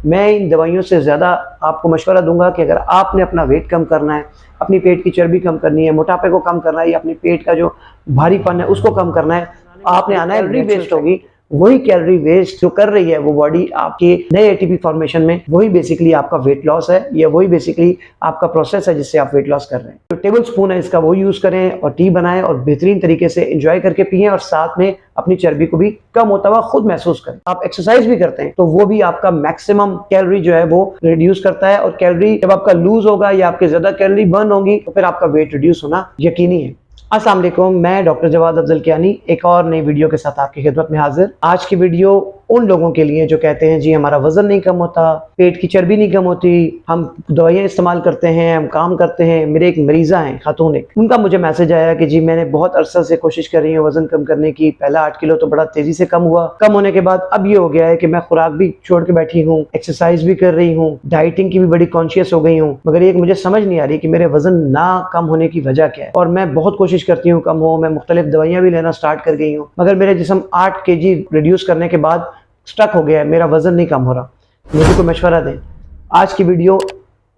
मैं इन दवाइयों से ज़्यादा आपको मशवरा दूंगा कि अगर आपने अपना वेट कम करना है, अपनी पेट की चर्बी कम करनी है, मोटापे को कम करना है या अपने पेट का जो भारीपन है उसको कम करना है, आपने आना है कैलोरी वेस्ट होगी। वही कैलोरी वेस्ट जो कर रही है वो बॉडी आपके नए एटीपी फॉर्मेशन में, वही बेसिकली आपका वेट लॉस है, या वही बेसिकली आपका प्रोसेस है जिससे आप वेट लॉस कर रहे हैं। तो टेबल स्पून है इसका वो यूज करें और टी बनाएं और बेहतरीन तरीके से एंजॉय करके पिएं और साथ में अपनी चर्बी को भी कम होता हुआ खुद महसूस करें। आप एक्सरसाइज भी करते हैं तो वो भी आपका मैक्सिमम कैलोरी जो है वो रिड्यूस करता है, और कैलोरी जब आपका लूज होगा या आपके ज्यादा कैलोरी बर्न होगी तो फिर आपका वेट रिड्यूस होना यकीनी है। अस्सलाम वालेकुम, मैं डॉक्टर जवाद अफजल कियानी एक और नई वीडियो के साथ आपकी खिदमत में हाजिर। आज की वीडियो उन लोगों के लिए जो कहते हैं जी हमारा वजन नहीं कम होता, पेट की चर्बी नहीं कम होती, हम दवाइयाँ इस्तेमाल करते हैं, हम काम करते हैं। मेरे एक मरीज़ा हैं खातून, एक उनका मुझे मैसेज आया कि जी मैंने बहुत अरसा से कोशिश कर रही हूँ वजन कम करने की, पहला 8 किलो तो बड़ा तेजी से कम हुआ, कम होने के बाद अब ये हो गया है कि मैं खुराक भी छोड़ के बैठी हूँ, एक्सरसाइज भी कर रही हूँ, डाइटिंग की भी बड़ी कॉन्शियस हो गई हूँ, मगर एक मुझे समझ नहीं आ रही कि मेरे वजन ना कम होने की वजह क्या है। और मैं बहुत कोशिश करती हूँ कम हो, मैं मुख्तलिफ दवाइयाँ भी लेना स्टार्ट कर गई हूँ, मगर मेरे जिस्म 8 kg रिड्यूस करने के बाद स्टक हो गया है, मेरा वजन नहीं कम हो रहा। मुझे कोई मशवरा दें। आज की वीडियो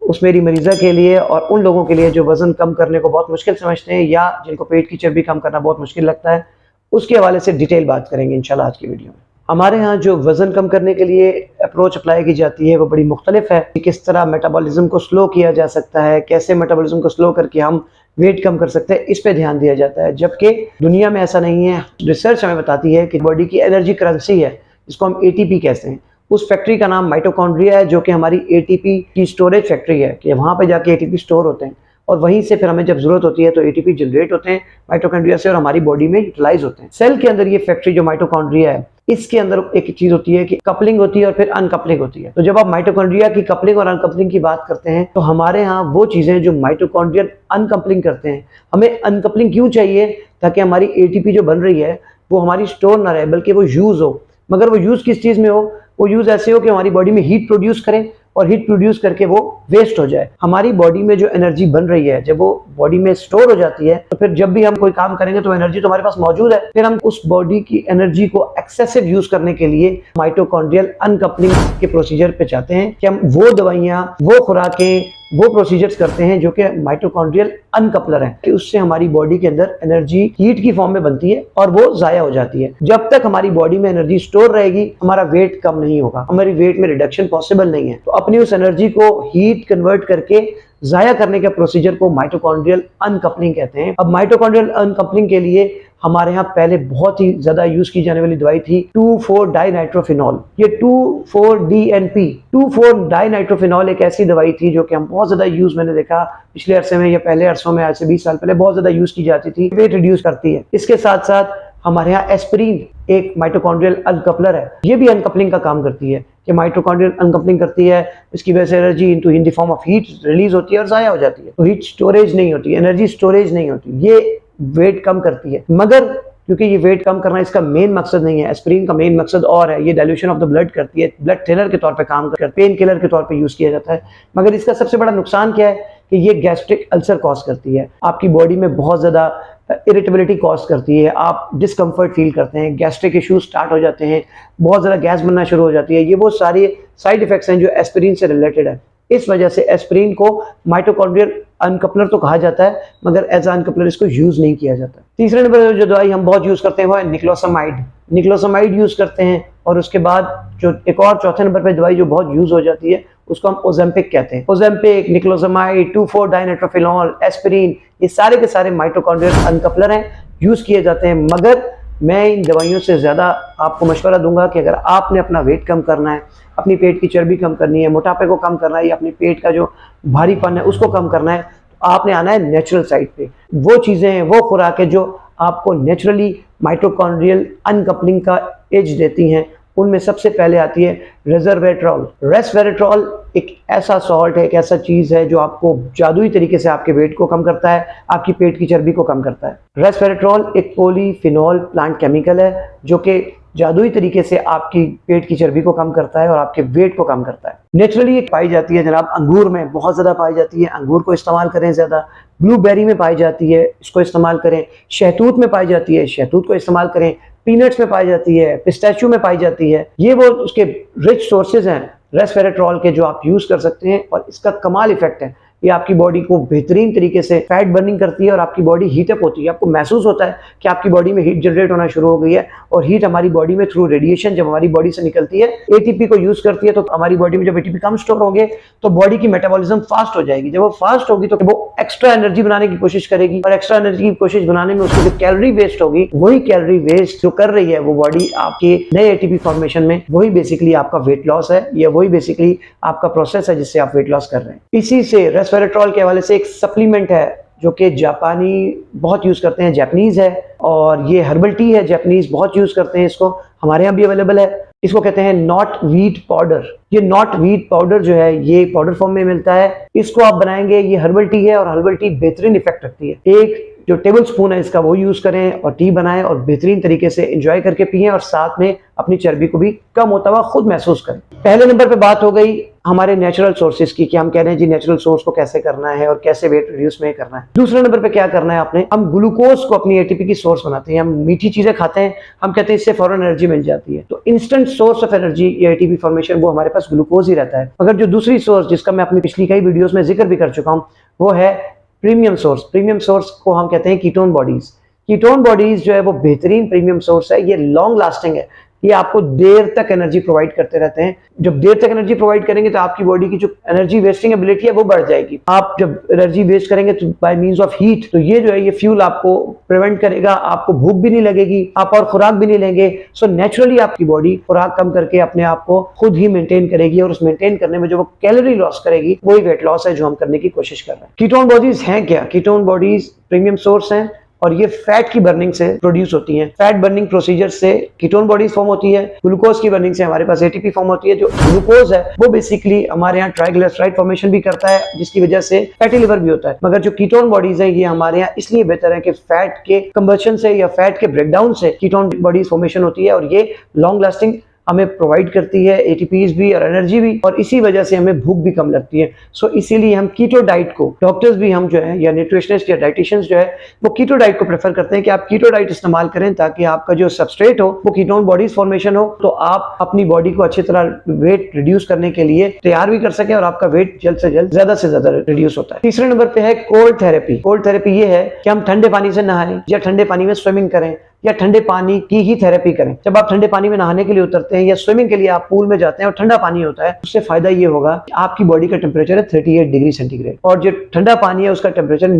उस मेरी मरीज़ा के लिए और उन लोगों के लिए जो वजन कम करने को बहुत मुश्किल समझते हैं या जिनको पेट की चर्बी कम करना बहुत मुश्किल लगता है, उसके हवाले से डिटेल बात करेंगे इंशाल्लाह आज की वीडियो में। हमारे यहाँ जो वज़न कम करने के लिए अप्रोच अप्लाई की जाती है वो बड़ी मुख्तलिफ है कि किस तरह मेटाबॉलिज्म को स्लो किया जा सकता है, कैसे मेटाबॉलिज्म को स्लो करके हम वेट कम कर सकते हैं, इस पे ध्यान दिया जाता है। जबकि दुनिया में ऐसा नहीं है। रिसर्च हमें बताती है कि बॉडी की एनर्जी करेंसी है, इसको हम एटीपी कहते हैं। उस फैक्ट्री का नाम माइटोकॉन्ड्रिया है, जो कि हमारी एटीपी की स्टोरेज फैक्ट्री है, कि वहाँ पे जाके एटीपी स्टोर होते हैं और वहीं से फिर हमें जब जरूरत होती है तो एटीपी जनरेट होते हैं माइटोकॉन्ड्रिया से और हमारी बॉडी में यूटिलाइज होते हैं। सेल के अंदर ये फैक्ट्री जो माइटोकॉन्ड्रिया है, इसके अंदर एक चीज होती है कि कपलिंग होती है और फिर अनकपलिंग होती है। तो जब आप माइटोकॉन्ड्रिया की कपलिंग और अनकपलिंग की बात करते हैं तो हमारे यहाँ वो चीजें जो माइटोकॉन्ड्रियल अनकपलिंग करते हैं, हमें अनकपलिंग क्यों चाहिए? ताकि हमारी एटीपी जो बन रही है वो हमारी स्टोर ना रहे बल्कि वो यूज हो। मगर वो यूज किस चीज में हो? वो यूज ऐसे हो कि हमारी बॉडी में हीट प्रोड्यूस करें और हीट प्रोड्यूस करके वो वेस्ट हो जाए। हमारी बॉडी में जो एनर्जी बन रही है जब वो बॉडी में स्टोर हो जाती है तो फिर जब भी हम कोई काम करेंगे तो एनर्जी तो हमारे पास मौजूद है, फिर हम उस बॉडी की एनर्जी को एक्सेसिव यूज करने के लिए माइटोकॉन्ड्रियल अनकपलिंग के प्रोसीजर पे चाहते हैं कि हम वो दवाइयाँ, वो खुराकें, वो प्रोसीजर्स करते हैं जो कि माइटोकॉन्ड्रियल अनकपलर है, कि उससे हमारी बॉडी के अंदर एनर्जी हीट की फॉर्म में बनती है और वो जाया हो जाती है। जब तक हमारी बॉडी में एनर्जी स्टोर रहेगी हमारा वेट कम नहीं होगा, हमारी वेट में रिडक्शन पॉसिबल नहीं है। तो अपनी उस एनर्जी को हीट कन्वर्ट करके जाया करने के प्रोसीजर को माइटोकॉन्ड्रियल अनकपलिंग कहते हैं। अब माइटोकॉन्ड्रियल अनकपलिंग के लिए हमारे यहाँ पहले बहुत ही ज्यादा यूज की जाने वाली दवाई थी 2,4-डाइनाइट्रोफिनॉल। ये 2,4-DNP 2,4-डाइनाइट्रोफिनॉल एक ऐसी दवाई थी जो कि हम बहुत ज्यादा यूज, मैंने देखा पिछले अरसे में या पहले अरसों में, आज से 20 साल पहले बहुत ज्यादा यूज की जाती थी। वेट रिड्यूस करती है। इसके साथ साथ हमारे यहाँ एस्पिरिन एक माइटोकॉन्ड्रियल अनकपलर है, ये भी अनकपलिंग का काम करती है कि माइटोकॉन्ड्रियल अनकपलिंग करती है। इसकी वजह से energy in the form of heat release होती है और जाया हो जाती है, तो हीट स्टोरेज नहीं होती, एनर्जी स्टोरेज नहीं होती। ये वेट कम करती है, मगर क्योंकि ये वेट कम करना इसका मेन मकसद नहीं है। एस्पिरिन का मेन मकसद और है, ये डाइल्यूशन ऑफ द ब्लड करती है, ब्लड थिनर के तौर पे काम करती है, पेन किलर के तौर पे यूज किया जाता है। मगर इसका सबसे बड़ा नुकसान क्या है कि ये गैस्ट्रिक अल्सर कॉज करती है, आपकी बॉडी में बहुत ज्यादा इरिटेबिलिटी कॉज करती है, आप डिस्कम्फर्ट फील करते हैं, गैस्ट्रिक इश्यूज स्टार्ट हो जाते हैं, बहुत ज़्यादा गैस बनना शुरू हो जाती है। ये वो सारे साइड इफेक्ट्स हैं जो एस्पिरिन से रिलेटेड है। इस वजह से एस्पिरिन को माइटोकॉन्ड्रियल अनकपलर तो कहा जाता है, मगर एज अनकपलर इसको यूज नहीं किया जाता। तीसरे नंबर पर जो दवाई हम बहुत यूज करते हैं वो है निक्लोसामाइड। निक्लोसामाइड यूज करते हैं, और उसके बाद जो एक और चौथे नंबर पर दवाई जो बहुत यूज हो जाती है उसको हम ओजेम्पिक कहते हैं। ओजेम्पिक, निक्लोसामाइड, 2,4-डाइनाइट्रोफिनॉल, एस्पिरिन, ये सारे के सारे माइटोकॉन्ड्रियल अनकपलर हैं, यूज किए जाते हैं। मगर मैं इन दवाइयों से ज़्यादा आपको मशवरा दूंगा कि अगर आपने अपना वेट कम करना है, अपनी पेट की चर्बी कम करनी है, मोटापे को कम करना है या अपनी पेट का जो भारीपन है उसको कम करना है, तो आपने आना है नेचुरल साइड पे। वो चीज़ें हैं, वो खुराकें जो आपको नेचुरली माइटोकॉन्ड्रियल अनकपलिंग का एज देती हैं, उनमें सबसे पहले आती है रेसवेरेट्रॉल। रेसवेरेट्रॉल एक ऐसा सॉल्ट है, एक ऐसा चीज़ है जो आपको जादुई तरीके से आपके वेट को कम करता है, आपकी पेट की चर्बी को कम करता है। रेसवेरेट्रॉल एक पॉलीफिनॉल प्लांट केमिकल है जो कि जादुई तरीके से आपकी पेट की चर्बी को कम करता है और आपके वेट को कम करता है। नेचुरली ये पाई जाती है जनाब अंगूर में, बहुत ज़्यादा पाई जाती है, अंगूर को इस्तेमाल करें ज़्यादा। ब्लूबेरी में पाई जाती है, इसको इस्तेमाल करें। शहतूत में पाई जाती है, शहतूत को इस्तेमाल करें। पीनट्स में पाई जाती है, पिस्ताचियो में पाई जाती है। ये वो उसके रिच सोर्सेज हैं रेस्वेराट्रॉल के जो आप यूज कर सकते हैं, और इसका कमाल इफेक्ट है। ये आपकी बॉडी को बेहतरीन तरीके से फैट बर्निंग करती है और आपकी बॉडी हीट अप होती है। आपको महसूस होता है कि आपकी बॉडी में हीट जनरेट होना शुरू हो गई है, और हीट हमारी बॉडी में थ्रू रेडिएशन जब हमारी बॉडी से निकलती है, एटीपी को यूज करती है, तो हमारी बॉडी में जब एटीपी कम स्टोर होंगे तो बॉडी की मेटाबॉलिज्म फास्ट हो जाएगी। जब वो फास्ट होगी तो वो एक्स्ट्रा एनर्जी बनाने की कोशिश करेगी, और एक्स्ट्रा एनर्जी की कोशिश बनाने में उसको जो कैलोरी वेस्ट होगी, वही कैलोरी वेस्ट जो कर रही है वो बॉडी आपके नए एटीपी फॉर्मेशन में, वही बेसिकली आपका वेट लॉस है, या वही बेसिकली आपका प्रोसेस है जिससे आप वेट लॉस कर रहे हैं। इसी से रेस्वेराट्रॉल के हवाले से एक सप्लीमेंट है जो कि जापानी बहुत यूज करते हैं, जापानीज है, और ये हर्बल टी है, जापानीज बहुत यूज करते हैं इसको, हमारे यहाँ भी अवेलेबल है। इसको कहते हैं नॉट व्हीट पाउडर। ये नॉट व्हीट पाउडर जो है ये पाउडर फॉर्म में मिलता है। इसको आप बनाएंगे, ये हर्बल टी है और हर्बल टी बेहतरीन इफेक्ट रखती है। एक जो टेबल स्पून है इसका वो यूज करें और टी बनाएं और बेहतरीन तरीके से एंजॉय करके पिएं, और साथ में अपनी चर्बी को भी कम होता हुआ खुद महसूस करें। पहले नंबर पे बात हो गई हमारे नेचुरल सोर्सेज की, कि हम कह रहे हैं जी नेचुरल सोर्स को कैसे करना है और कैसे वेट रिड्यूस में करना है। दूसरे नंबर पे क्या करना है आपने, हम ग्लूकोज को अपनी एटीपी की सोर्स बनाते हैं। हम मीठी चीजें खाते हैं, हम कहते हैं इससे फौरन एनर्जी मिल जाती है, तो इंस्टेंट सोर्स ऑफ एनर्जी या एटीपी फॉर्मेशन वो हमारे पास ग्लूकोज ही रहता है। मगर जो दूसरी सोर्स जिसका मैं अपनी पिछली कई वीडियोस में जिक्र भी कर चुका हूँ वो है प्रीमियम सोर्स। प्रीमियम सोर्स को हम कहते हैं कीटोन बॉडीज। कीटोन बॉडीज जो है वो बेहतरीन प्रीमियम सोर्स है। ये लॉन्ग लास्टिंग है, ये आपको देर तक एनर्जी प्रोवाइड करते रहते हैं। जब देर तक एनर्जी प्रोवाइड करेंगे तो आपकी बॉडी की जो एनर्जी वेस्टिंग एबिलिटी है वो बढ़ जाएगी। आप जब एनर्जी वेस्ट करेंगे तो बाय मींस ऑफ हीट, तो ये जो है ये फ्यूल आपको प्रिवेंट करेगा, आपको भूख भी नहीं लगेगी, आप और खुराक भी नहीं लेंगे। सो नेचुरली आपकी बॉडी खुराक कम करके अपने आप को खुद ही मेंटेन करेगी, और उस मेंटेन करने में जो वो कैलोरी लॉस करेगी वही वेट लॉस है जो हम करने की कोशिश कर रहे हैं। कीटोन बॉडीज हैं क्या? कीटोन बॉडीज प्रीमियम सोर्स हैं, और ये फैट की बर्निंग से प्रोड्यूस होती हैं। फैट बर्निंग प्रोसीजर से कीटोन बॉडीज फॉर्म होती है। ग्लूकोज की बर्निंग से हमारे पास एटीपी फॉर्म होती है। जो ग्लूकोज है वो बेसिकली हमारे यहाँ ट्राइग्लिसराइड फॉर्मेशन भी करता है, जिसकी वजह से फैटी लिवर भी होता है। मगर जो कीटोन बॉडीज है ये हमारे यहाँ इसलिए बेहतर है कि फैट के कंबशन से या फैट के ब्रेकडाउन से कीटोन बॉडीज फॉर्मेशन होती है, और ये लॉन्ग लास्टिंग हमें प्रोवाइड करती है, एटीपीज भी और एनर्जी भी, और इसी वजह से हमें भूख भी कम लगती है। सो इसीलिए हम कीटो डाइट को, डॉक्टर्स भी हम जो है या न्यूट्रिशनिस्ट या डाइटिशियंस जो है वो कीटो डाइट को प्रेफर करते हैं कि आप कीटो डाइट इस्तेमाल करें, ताकि आपका जो सबस्ट्रेट हो वो कीटोन बॉडीज फॉर्मेशन हो, तो आप अपनी बॉडी को अच्छी तरह वेट रिड्यूस करने के लिए तैयार भी कर सकें, और आपका वेट जल्द से ज्यादा रिड्यूस होता है। तीसरे नंबर पे है कोल्ड थेरेपी। कोल्ड थेरेपी ये है कि हम ठंडे पानी से नहाएं, या ठंडे पानी में स्विमिंग करें, या ठंडे पानी की ही थेरेपी करें। जब आप ठंडे पानी में नहाने के लिए उतरते हैं या स्विमिंग के लिए आप पूल में जाते हैं और ठंडा पानी होता है, उससे फायदा ये होगा कि आपकी बॉडी का टेम्परेचर है 38 डिग्री सेंटीग्रेड, और जो ठंडा पानी है उसका टेम्परेचर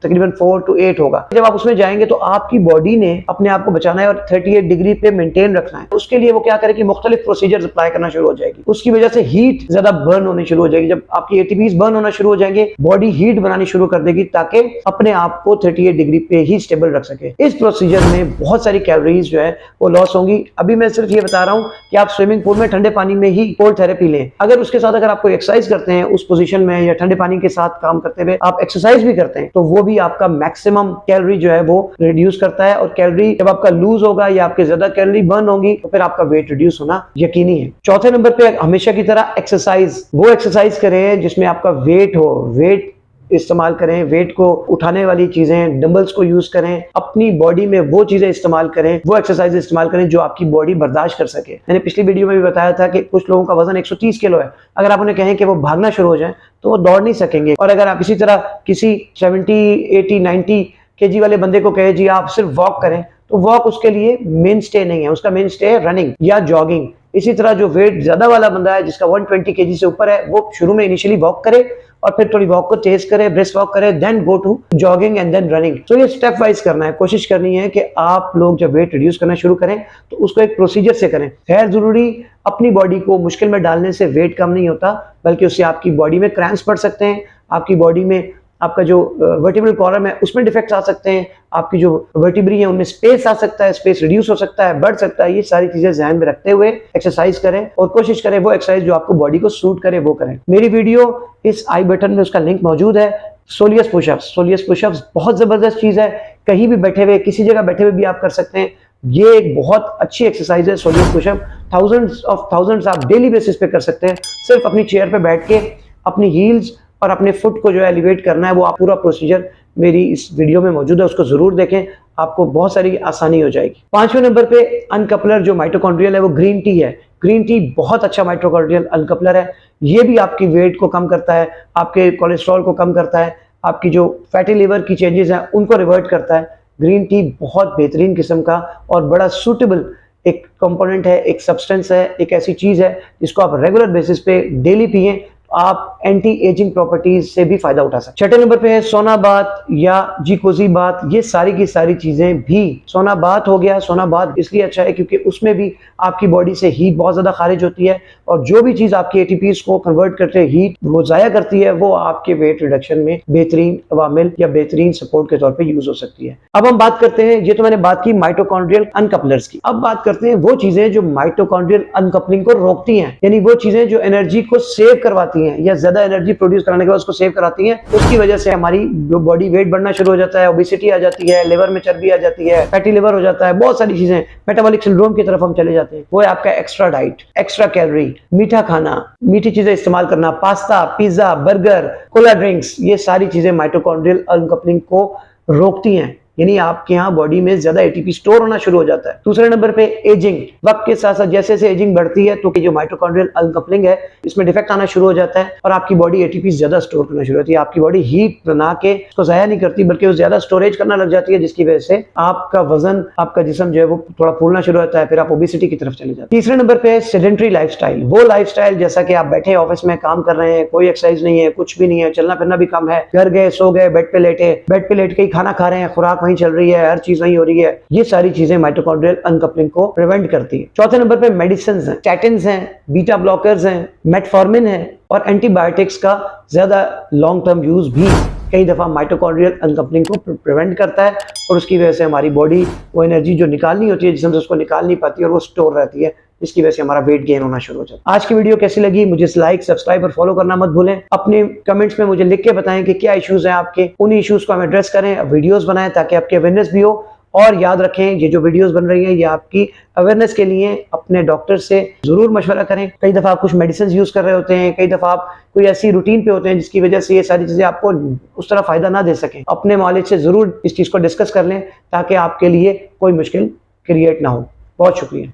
तकरीबन 4 to 8 होगा। जब आप उसमें जाएंगे तो आपकी बॉडी ने अपने आप को बचाना है और 38 डिग्री पे मेंटेन रखना है। उसके लिए वो क्या करे कि मुख्तलिफ प्रोसीजर अप्लाई करना शुरू हो जाएगी। उसकी वजह से हीट ज्यादा बर्न होनी शुरू हो जाएगी। जब आपकी एटीपीज बर्न होना शुरू हो जाएंगे, बॉडी हीट बनानी शुरू कर देगी ताकि अपने आप को 38 डिग्री पे ही स्टेबल रख सके। इस प्रोसीजर में बहुत सारी कैलोरीज जो है वो लॉस होंगी। अभी मैं सिर्फ ये बता रहा हूँ कि आप स्विमिंग पूल में ठंडे पानी में ही कोल्ड थेरेपी लें। अगर उसके साथ अगर आप कोई एक्सरसाइज करते हैं उस पोजीशन में, या ठंडे पानी के साथ काम करते हुए आप एक्सरसाइज भी करते हैं, तो वो भी आपका मैक्सिमम कैलोरी जो है वो रिड्यूस करता है। और कैलोरी जब आपका लूज होगा या आपके ज्यादा कैलोरी बर्न होगी तो फिर आपका वेट रिड्यूस होना यकीनी है। चौथे नंबर पे हमेशा की तरह एक्सरसाइज, वो एक्सरसाइज करें जिसमें आपका वेट हो, वेट इस्तेमाल करें, वेट को उठाने वाली चीजें, डंबल्स को यूज करें, अपनी बॉडी में वो चीजें इस्तेमाल करें, वो एक्सरसाइज इस्तेमाल करें जो आपकी बॉडी बर्दाश्त कर सके। मैंने पिछली वीडियो में भी बताया था कि कुछ लोगों का वजन 130 किलो है। अगर आप उन्हें कहें कि वो भागना शुरू हो जाए तो वो दौड़ नहीं सकेंगे। और अगर आप इसी तरह किसी 70, 80, 90 केजी वाले बंदे को कहे जी आप सिर्फ वॉक करें, तो वॉक उसके लिए मेन स्टे नहीं है। उसका मेन स्टे है रनिंग या जॉगिंग। इसी तरह जो वेट ज्यादा वाला बंदा है जिसका 120 केजी से ऊपर है, वो शुरू में इनिशियली वॉक करे और फिर थोड़ी वॉक को तेज करे, ब्रिस्क वॉक करे, then go to jogging and then running. तो ये स्टेप वाइज करना है। कोशिश करनी है कि आप लोग जब वेट रिड्यूस करना शुरू करें तो उसको एक प्रोसीजर से करें। खैर जरूरी अपनी बॉडी को मुश्किल में डालने से वेट कम नहीं होता, बल्कि उससे आपकी बॉडी में क्रैम्प्स पड़ सकते हैं, आपकी बॉडी में आपका जो वर्टिब्रल कॉलम है उसमें डिफेक्ट्स आ सकते हैं, आपकी जो वर्टिब्री है उनमें स्पेस आ सकता है, स्पेस रिड्यूस हो सकता है, बढ़ सकता है। ये सारी चीजें ध्यान में रखते हुए एक्सरसाइज करें और कोशिश करें वो एक्सरसाइज जो आपको बॉडी को सूट करे वो करें। मेरी वीडियो इस आई बटन में उसका लिंक मौजूद है। सोलियस पुशअप्स, सोलियस पुशअप्स बहुत जबरदस्त चीज है। कहीं भी बैठे हुए, किसी जगह बैठे हुए भी आप कर सकते हैं। ये एक बहुत अच्छी एक्सरसाइज है सोलियस पुशअप। थाउजेंड्स आप डेली बेसिस पे कर सकते हैं। सिर्फ अपनी चेयर पे बैठ के अपनी हील्स और अपने फुट को जो एलिवेट करना है, वो आप पूरा प्रोसीजर मेरी इस वीडियो में मौजूद है, उसको जरूर देखें, आपको बहुत सारी आसानी हो जाएगी। 5वें नंबर पे अनकपलर जो माइटोकॉन्ड्रियल है वो ग्रीन टी है। ग्रीन टी बहुत अच्छा माइटोकॉन्ड्रियल अनकपलर है। ये भी आपकी वेट को कम करता है, आपके कोलेस्ट्रॉल को कम करता है, आपकी जो फैटी लिवर की चेंजेस हैं उनको रिवर्ट करता है। ग्रीन टी बहुत बेहतरीन किस्म का और बड़ा सूटेबल एक कंपोनेंट है, एक सब्सटेंस है, एक ऐसी चीज है जिसको आप रेगुलर बेसिस पे डेली पिए, आप एंटी एजिंग प्रॉपर्टीज से भी फायदा उठा सकते हैं। छठे नंबर पे है सोना बाथ या जीकोजी बाथ। ये सारी की सारी चीजें भी, सोना बाथ हो गया, सोना बाथ इसलिए अच्छा है क्योंकि उसमें भी आपकी बॉडी से हीट बहुत ज्यादा खारिज होती है और जो भी चीज आपकी एटीपीज को कन्वर्ट करते हीट वो जाया करती है, वो आपके वेट रिडक्शन में बेहतरीन अवामिल या बेहतरीन सपोर्ट के तौर पर यूज हो सकती है। अब हम बात करते हैं, ये तो मैंने बात की माइटोकॉन्ड्रियल अनकपलर्स की, अब बात करते हैं वो चीजें जो माइटोकॉन्ड्रियल अनकपलिंग को रोकती हैं, यानी वो चीजें जो एनर्जी को सेव करवाती हैं या ज्यादा एनर्जी प्रोड्यूस कराने के बाद उसको सेव कराती हैं। उसकी वजह से हमारी बॉडी वेट बढ़ना शुरू हो जाता है, ओबेसिटी आ जाती है, लिवर में चर्बी आ जाती है, फैटी लिवर हो जाता है, बहुत सारी चीजें, मेटाबॉलिक सिंड्रोम की तरफ हम चले जाते हैं। वो है आपका एक्स्ट्रा डाइट, एक्स्ट्रा कैलोरी, मीठा खाना, मीठी चीजें इस्तेमाल करना, pasta, pizza, burger, Cola drinks, ये सारी चीजें माइटोकॉन्ड्रियल अनकपलिंग को रोकती हैं, यानी आपके यहाँ बॉडी में ज्यादा एटीपी स्टोर होना शुरू हो जाता है। दूसरे नंबर पे एजिंग, वक्त के साथ साथ जैसे जैसे एजिंग बढ़ती है तो जो माइटोकॉन्ड्रियल अनकपलिंग है इसमें डिफेक्ट आना शुरू हो जाता है और आपकी बॉडी एटीपी ज्यादा स्टोर करना शुरू होती है। आपकी बॉडी हीट बना के उसको जाया नहीं करती बल्कि वो ज्यादा स्टोरेज करना लग जाती है, जिसकी वजह से आपका वजन, आपका जिस्म जो है वो थोड़ा फूलना शुरू होता है, फिर आप ओबेसिटी की तरफ चले जाते हैं। तीसरे नंबर पे सेडेंटरी लाइफस्टाइल, वो लाइफस्टाइल जैसा कि आप बैठे ऑफिस में काम कर रहे हैं, कोई एक्सरसाइज नहीं है, कुछ भी नहीं है, चलना फिरना भी कम है, घर गए, सो गए, बेड पे लेट के ही खाना खा रहे हैं, खुराक वहीं चल रही है, हर चीज वहीं हो रही है, ये सारी चीजें माइटोकॉन्ड्रियल अनकपलिंग को प्रिवेंट करती है। चौथे नंबर पे मेडिसिन हैं, स्टैटिन्स हैं, बीटा ब्लॉकर्स हैं, मेटफॉर्मिन है और एंटीबायोटिक्स का ज्यादा लॉन्ग टर्म यूज भी कई दफा माइटोकॉन्ड्रियल अनकपलिंग को प्रिवेंट करता है और उसकी वजह से हमारी बॉडी वो एनर्जी जो निकालनी होती है जिसम से उसको निकाल नहीं पाती और वो स्टोर रहती है, इसकी वजह से हमारा वेट गेन होना शुरू हो जाता है। आज की वीडियो कैसी लगी मुझे लाइक, सब्सक्राइब और फॉलो करना मत भूलें। अपने कमेंट्स में मुझे लिख के बताएं कि क्या इश्यूज हैं आपके, उन इश्यूज को हम एड्रेस करें, वीडियोस बनाएं ताकि आपकी अवेयरनेस भी हो। और याद रखें ये जो वीडियोस बन रही हैं ये आपकी अवेयरनेस के लिए, अपने डॉक्टर से जरूर मशवरा करें। कई दफा आप कुछ मेडिसिन यूज कर रहे होते हैं, कई दफा आप कोई ऐसी रूटीन पे होते हैं जिसकी वजह से ये सारी चीजें आपको उस तरह फायदा ना दे सकें। अपने मालिक से जरूर इस चीज को डिस्कस कर लें ताकि आपके लिए कोई मुश्किल क्रिएट ना हो। बहुत शुक्रिया।